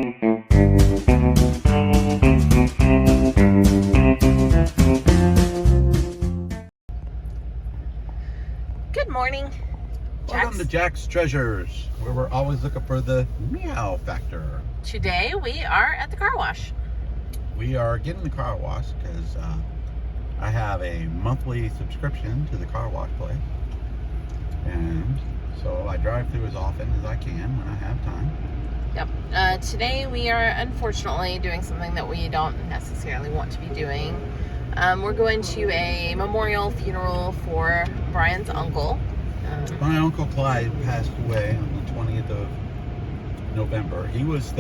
Good morning. Welcome to Jack's Treasures, where we're always looking for the meow factor. Today we are at the car wash. We are getting the car wash because I have a monthly subscription to the car wash place. And so I drive through as often as I can when I have time. Yep. Today we are unfortunately doing something that we don't necessarily want to be doing. We're going to a memorial funeral for Brian's uncle. My Uncle Clyde passed away on the 20th of November. He was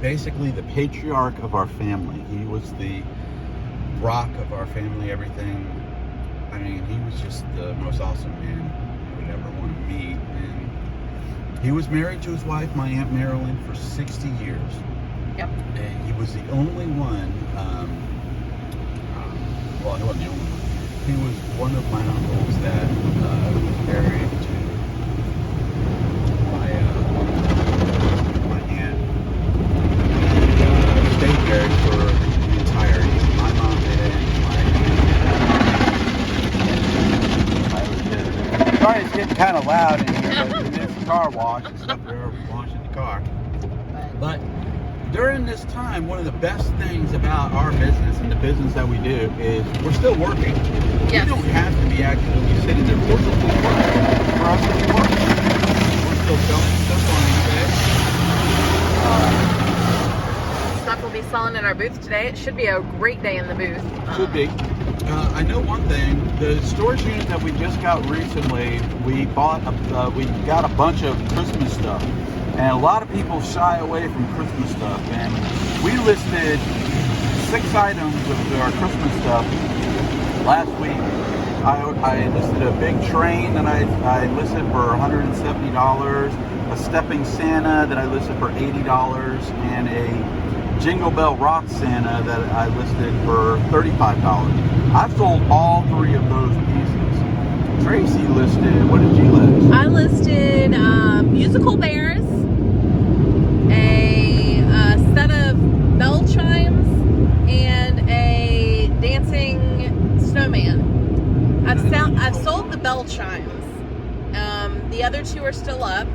basically the patriarch of our family. He was the rock of our family, everything. I mean, he was just the most awesome man I would ever want to meet. And he was married to his wife, my Aunt Marilyn, for 60 years. Yep. And he was the only one, well, he wasn't the only one. He was one of my uncles that was married to my aunt. Stayed married for the entirety. My mom did. Sorry, it's getting kind of loud in here, but it's a car wash and stuff. They're washing the car. But during this time, one of the best things about our business and the business that we do is we're still working. Yes. We don't have to be actually sitting there physically working for us to be working. We're still selling stuff on eBay. Stuff we'll be selling in our booth today. It should be a great day in the booth. Should be. I know one thing. The storage unit that we just got recently, we got a bunch of Christmas stuff. And a lot of people shy away from Christmas stuff. And we listed 6 items of our Christmas stuff last week. I listed a big train that I listed for $170, a stepping Santa that I listed for $80, and a Jingle Bell Rock Santa that I listed for $35. I've sold all 3 of those pieces. Tracy listed, what did you list? I listed musical bears, a set of bell chimes, and a dancing snowman. I've sold the bell chimes. The other 2 are still up.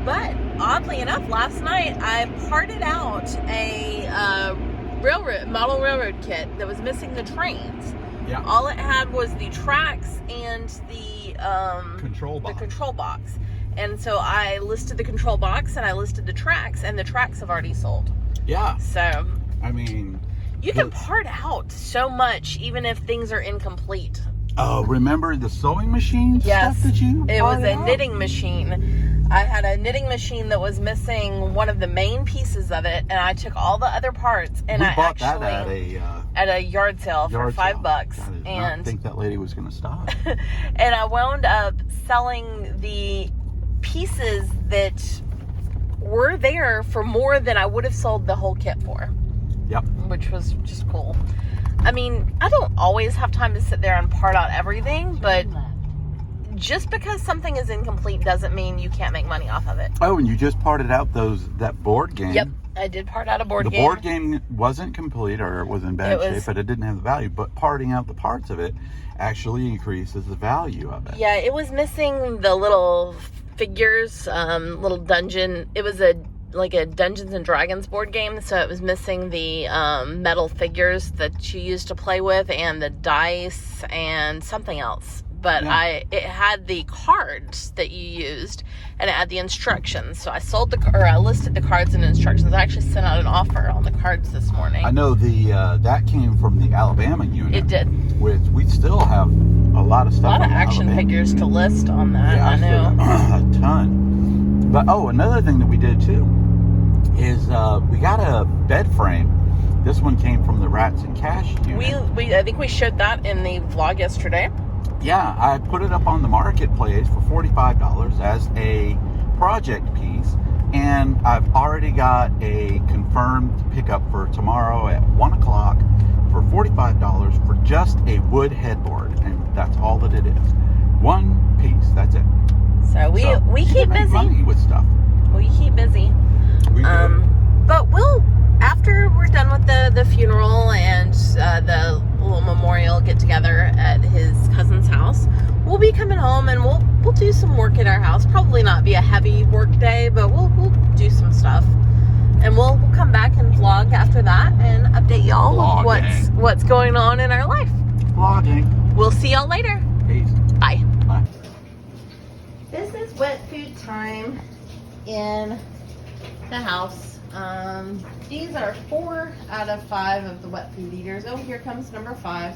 But oddly enough, last night I parted out a model railroad kit that was missing the trains. Yeah. All it had was the tracks and the control box. And so I listed the control box and I listed the tracks, and the tracks have already sold. Yeah. So I mean, you can part out so much even if things are incomplete. Oh, remember the sewing machine stuff that you It was a out? knitting machine. I had a knitting machine that was missing one of the main pieces of it, and I took all the other parts and I bought actually that at a yard sale for $5. I didn't think that lady was going to stop. And I wound up selling the pieces that were there for more than I would have sold the whole kit for. Yep. Which was just cool. I mean, I don't always have time to sit there and part out everything, but just because something is incomplete doesn't mean you can't make money off of it. Oh, and you just parted out that board game. Yep, I did part out a board game. The board game wasn't complete, or it was in bad shape, but it didn't have the value. But parting out the parts of it actually increases the value of it. Yeah, it was missing the little figures, little dungeon. It was like a Dungeons and Dragons board game, so it was missing the metal figures that you used to play with, and the dice and something else. But yeah. It had the cards that you used, and it had the instructions. So I listed the cards and instructions. I actually sent out an offer on the cards this morning. I know that came from the Alabama unit. It did. Which we still have a lot of stuff. A lot of action figures to list on that. Yeah, I know. A ton. But another thing that we did too is we got a bed frame. This one came from the Rats and Cash unit. I think we showed that in the vlog yesterday. Yeah, I put it up on the marketplace for $45 as a project piece, and I've already got a confirmed pickup for tomorrow at 1 o'clock for $45 for just a wood headboard, and that's all that it is. One piece, that's it. So we keep busy money with stuff. We keep busy. We some work in our house. Probably not be a heavy work day, but we'll do some stuff. And we'll come back and vlog after that and update y'all with what's going on in our life. Vlogging. We'll see y'all later. Peace. Bye. Bye. This is wet food time in the house. These are 4 out of 5 of the wet food eaters. Oh, here comes number 5.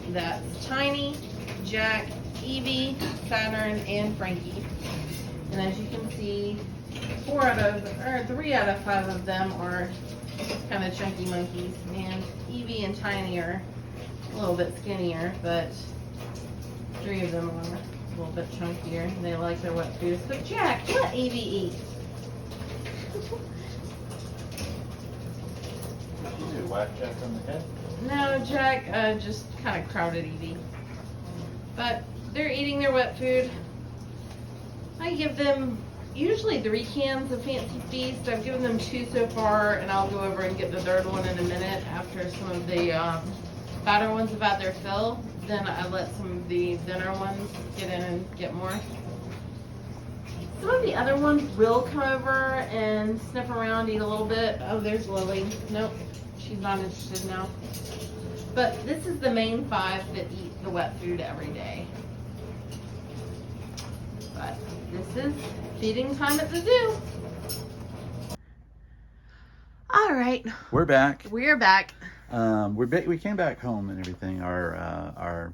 That's Tiny, Jack, Evie, Saturn, and Frankie. And as you can see, 3 out of 5 of them are kind of chunky monkeys, and Evie and Tiny are a little bit skinnier, but 3 of them are a little bit chunkier. And they like their wet foods. But Jack, let Evie eat. Did you whack Jack on the head? No, Jack just kind of crowded Evie. But they're eating their wet food. I give them usually 3 cans of Fancy Feast. I've given them 2 so far, and I'll go over and get the 3rd one in a minute after some of the fatter ones have had their fill. Then I let some of the thinner ones get in and get more. Some of the other ones will come over and sniff around, eat a little bit. Oh, there's Lily. Nope, she's not interested now. But this is the main 5 that eat the wet food every day. But this is feeding time at the zoo. All right. We're back. We're back. We came back home and everything. Our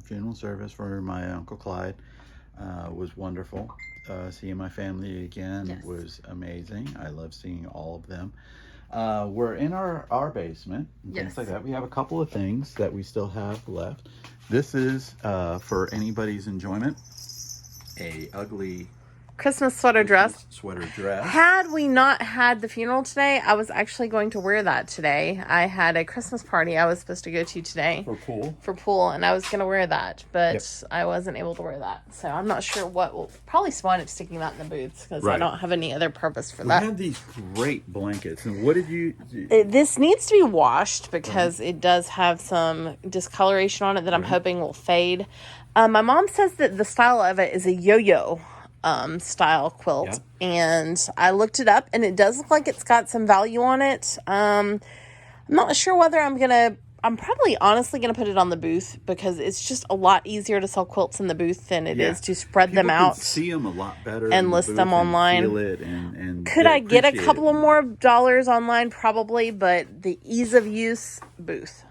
funeral service for my Uncle Clyde was wonderful. Seeing my family again was amazing. I love seeing all of them. We're in our basement and things like that. We have a couple of things that we still have left. This is, for anybody's enjoyment, a ugly Christmas sweater dress. Had we not had the funeral today, I was actually going to wear that today. I had a Christmas party I was supposed to go to today. For pool, and I was going to wear that, but I wasn't able to wear that. So I'm not sure what will probably spawn it sticking that in the boots, because I don't have any other purpose for that. We have these great blankets, and what did you do? This needs to be washed because it does have some discoloration on it that I'm hoping will fade. My mom says that the style of it is a yo-yo style quilt, and I looked it up, and it does look like it's got some value on it. I'm not sure whether I'm probably honestly gonna put it on the booth, because it's just a lot easier to sell quilts in the booth than it is to spread them out. Can see them a lot better and list them online. Feel it and could I get a couple of more dollars online? Probably, but the ease of use, booth.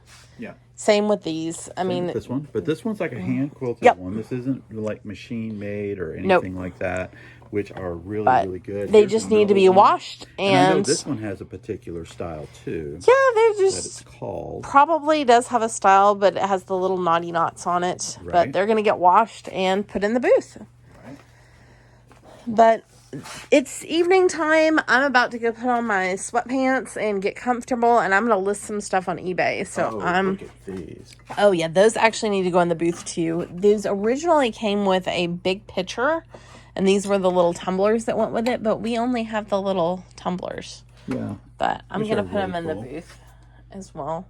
Same with these. I mean, this one, but this one's like a hand quilted one. This isn't like machine made or anything like that, which are really good. They just need to be washed. And I know this one has a particular style too. Yeah, they're just that it's called. Probably does have a style, but it has the little naughty knots on it. But they're gonna get washed and put in the booth. But it's evening time. I'm about to go put on my sweatpants and get comfortable, and I'm going to list some stuff on eBay. So look at these. Oh, yeah. Those actually need to go in the booth, too. These originally came with a big pitcher, and these were the little tumblers that went with it, but we only have the little tumblers. Yeah. But I'm going to put them in the booth as well.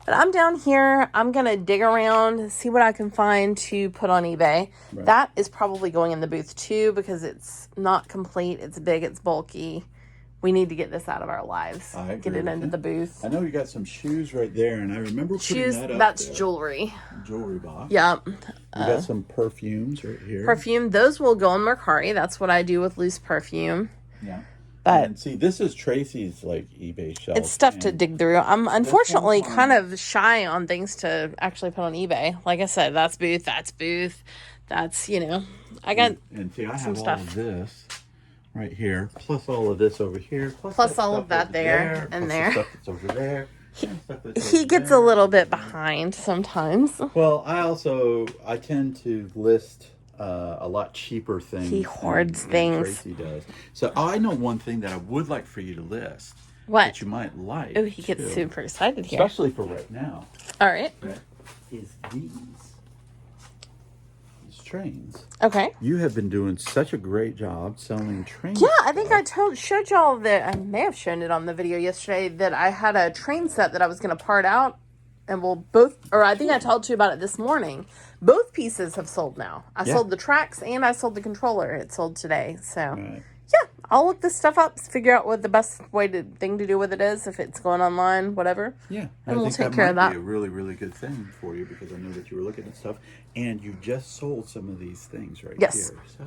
But I'm down here. I'm going to dig around, see what I can find to put on eBay. That is probably going in the booth too, because it's not complete. It's big. It's bulky. We need to get this out of our lives. Get it into the booth. I know you got some shoes right there, and I remember putting that up that's there. Jewelry. Jewelry box. Yeah. We got some perfumes right here. Perfume. Those will go in Mercari. That's what I do with loose perfume. Yeah. But and see, this is Tracy's like eBay shelf. It's stuff to dig through. I'm unfortunately kind of shy on things to actually put on eBay. Like I said, that's booth. That's, I got and see, I some have stuff. all of this right here, plus all of this over here, plus all of that there and there. The stuff that's over there. He gets a little bit behind sometimes. Well, I tend to list a lot cheaper things. He hoards than things. Tracy does. So I know one thing that I would like for you to list. What? That you might like. Oh, he gets super excited here. Especially for right now. All right. Is these trains. Okay. You have been doing such a great job selling trains. Yeah, I think I showed y'all that, I may have shown it on the video yesterday, that I had a train set that I was going to part out And we'll both, or I think I told you about it this morning. Both pieces have sold now. I sold the tracks and I sold the controller. It sold today. So, yeah, I'll look this stuff up, figure out what the best thing to do with it is, if it's going online, whatever. Yeah, and we'll take that care of that. Be a really, really good thing for you, because I know that you were looking at stuff, and you just sold some of these things right here.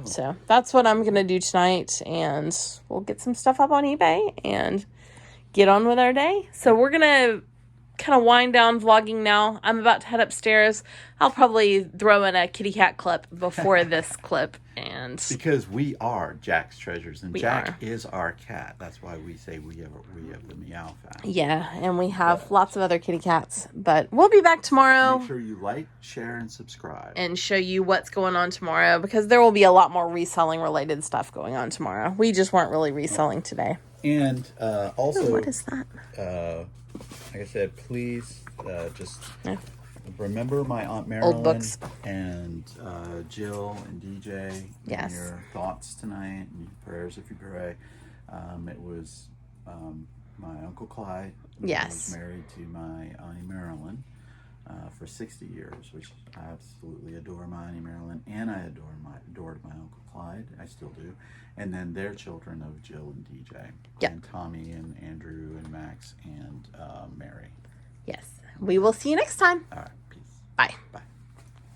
So that's what I'm going to do tonight, and we'll get some stuff up on eBay and get on with our day. So we're going to kind of wind down vlogging now. I'm about to head upstairs. I'll probably throw in a kitty cat clip before this clip, and because we are Jack's treasures, and Jack is our cat. That's why we say we have the Meow family. Yeah, and we have lots of other kitty cats. But we'll be back tomorrow. Make sure you like, share, and subscribe, and show you what's going on tomorrow, because there will be a lot more reselling related stuff going on tomorrow. We just weren't really reselling today. And also, what is that? Like I said, please just remember my Aunt Marilyn, old books, and Jill and DJ. Yes. And your thoughts tonight, and your prayers if you pray. It was my Uncle Clyde. Yes. Was married to my Auntie Marilyn for 60 years, which I absolutely adore my Auntie Marilyn, and I adored my Uncle Clyde. I still do. And then their children of Jill and DJ. Yep. And Tommy and Andrew and Max and Mary. Yes. We will see you next time. All right. Peace. Bye. Bye.